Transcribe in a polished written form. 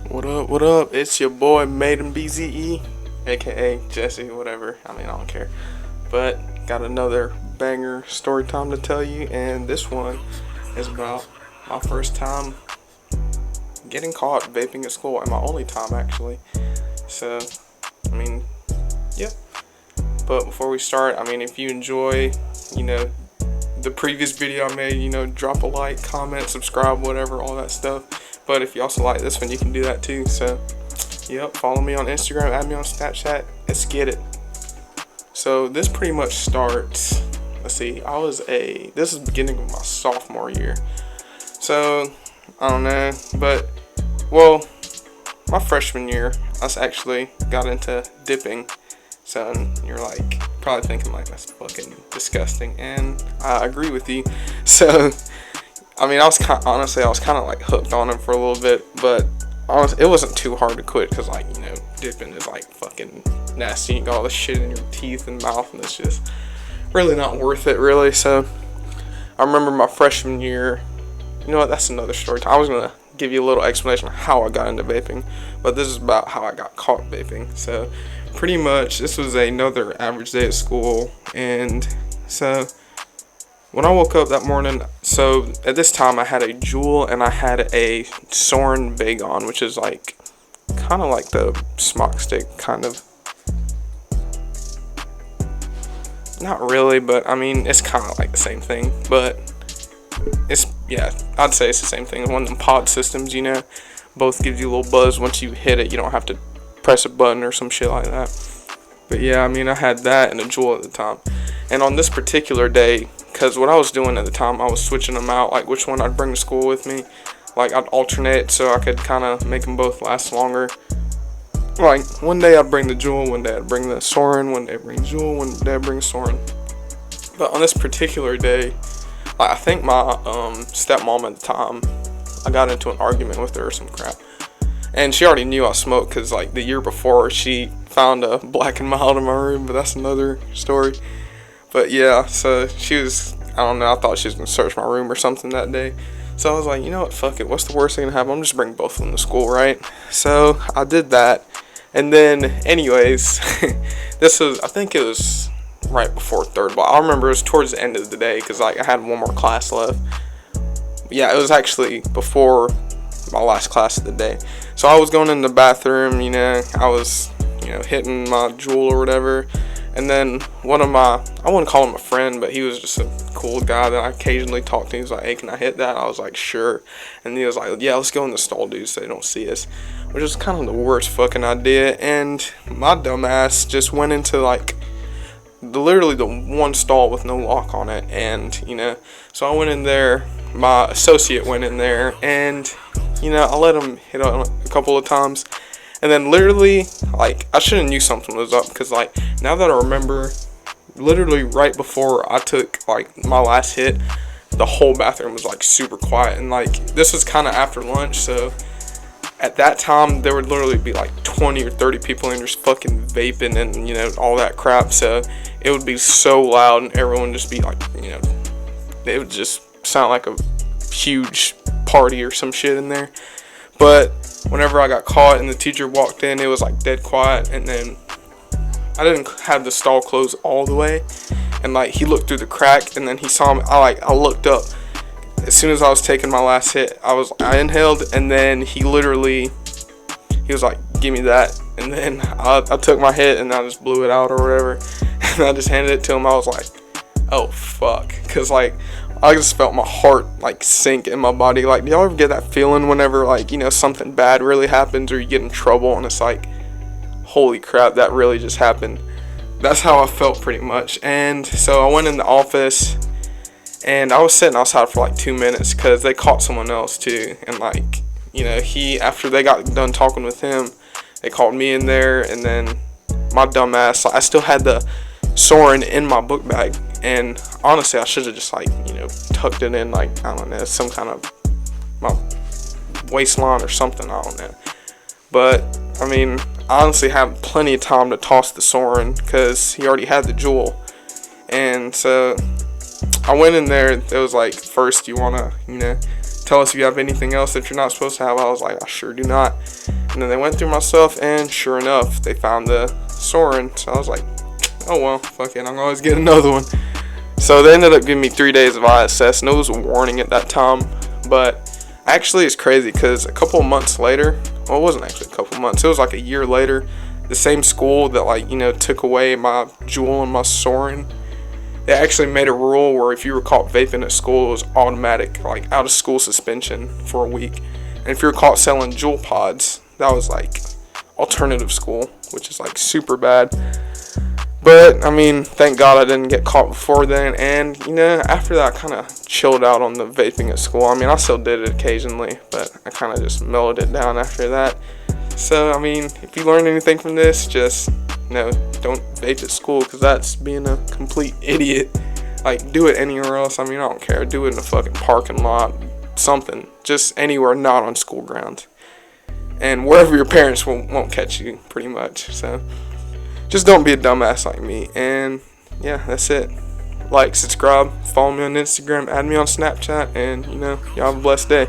What up, what up? It's your boy Maiden BZE, aka Jesse, whatever. I don't care. But got another banger story time to tell you, and this one is about my first time getting caught vaping at school, and my only time actually. So, I mean, yeah. But before we start, if you enjoy, the previous video I made, drop a like, comment, subscribe, whatever, all that stuff. But if you also like this one, you can do that too. So, yep, follow me on Instagram, add me on Snapchat. Let's get it. So this pretty much starts. Let's see. This is the beginning of my sophomore year. So I don't know, but my freshman year, I actually got into dipping. So you're probably thinking that's fucking disgusting, and I agree with you. So. I was kind of hooked on it for a little bit, but honestly, it wasn't too hard to quit because dipping is fucking nasty. You got all the shit in your teeth and mouth, and it's just really not worth it, really. So I remember my freshman year. You know what? That's another story time. I was gonna give you a little explanation of how I got into vaping, but this is about how I got caught vaping. So pretty much, this was another average day at school, and so. When I woke up that morning, so at this time I had a Juul and I had a Soren Vagon, which is kind of like the smock stick, kind of. Not really, but it's kind of like the same thing. But I'd say it's the same thing. One of them pod systems, both gives you a little buzz once you hit it. You don't have to press a button or some shit like that. But yeah, I had that and a Juul at the time. And on this particular day, because what I was doing at the time, I was switching them out, which one I'd bring to school with me. I'd alternate so I could kind of make them both last longer. One day I'd bring the Juul, one day I'd bring the Soren, one day I'd bring Juul, one day I'd bring Soren. But on this particular day, I think my stepmom at the time, I got into an argument with her or some crap. And she already knew I smoked because, the year before, she found a Black and Mild in my room, but that's another story. But yeah, so she was, I don't know, I thought she was going to search my room or something that day. So I was like, you know what, fuck it, what's the worst thing to happen? I'm just bring both of them to school, right? So I did that. And then, anyways, I think it was right before third block. I remember it was towards the end of the day because, I had one more class left. Yeah, it was actually before my last class of the day. So I was going in the bathroom, I was, hitting my Juul or whatever. And then one of I wouldn't call him a friend, but he was just a cool guy that I occasionally talked to. He was like, hey, can I hit that? I was like, sure. And he was like, yeah, let's go in the stall, dude, so they don't see us. Which was kind of the worst fucking idea. And my dumbass just went into, literally the one stall with no lock on it. And, so I went in there. My associate went in there. And, I let him hit on a couple of times. And then literally, I should have knew something was up because, now that I remember, literally right before I took, my last hit, the whole bathroom was, super quiet. And, this was kind of after lunch, so at that time, there would literally be, 20 or 30 people in just fucking vaping and, all that crap. So it would be so loud and everyone would just be, it would just sound like a huge party or some shit in there. But whenever I got caught and the teacher walked in, it was dead quiet, and then I didn't have the stall closed all the way, and he looked through the crack, and then he saw me. I looked up as soon as I was taking my last hit. I inhaled, and then he was like, give me that, and then I took my hit and I just blew it out or whatever, and I just handed it to him. I was like, oh fuck, because I just felt my heart sink in my body. Do y'all ever get that feeling whenever something bad really happens or you get in trouble and it's holy crap, that really just happened? That's how I felt pretty much. And so I went in the office and I was sitting outside for 2 minutes because they caught someone else too. And after they got done talking with him, they called me in there, and then my dumb ass, I still had the Soren in my book bag, and honestly I should have just tucked it in I don't know, some kind of my waistline or something, I don't know. But I honestly had plenty of time to toss the Soren because he already had the Juul. And so I went in there. It was first you want to tell us if you have anything else that you're not supposed to have. I was like, I sure do not. And then they went through my stuff, and sure enough, they found the Soren. So I was like, oh well, fuck it, I'm gonna always get another one. So they ended up giving me 3 days of ISS, and it was a warning at that time. But actually, it's crazy because a couple of months later, well, it wasn't actually a couple of months, it was like a year later, the same school that, like, you know, took away my Juul and my Soren, they actually made a rule where if you were caught vaping at school, it was automatic, like, out of school suspension for a week. And if you were caught selling Juul pods, that was like alternative school, which is like super bad. But I mean, thank God I didn't get caught before then. And you know, after that, I kind of chilled out on the vaping at school. I mean, I still did it occasionally, but I kind of just mellowed it down after that. So I mean, if you learned anything from this, just, you know, don't vape at school, because that's being a complete idiot. Like, do it anywhere else. I mean, I don't care. Do it in a fucking parking lot, something. Just anywhere not on school grounds. And wherever your parents won't catch you, pretty much. So just don't be a dumbass like me. And yeah, that's it. Like, subscribe, follow me on Instagram, add me on Snapchat, and you know, y'all have a blessed day.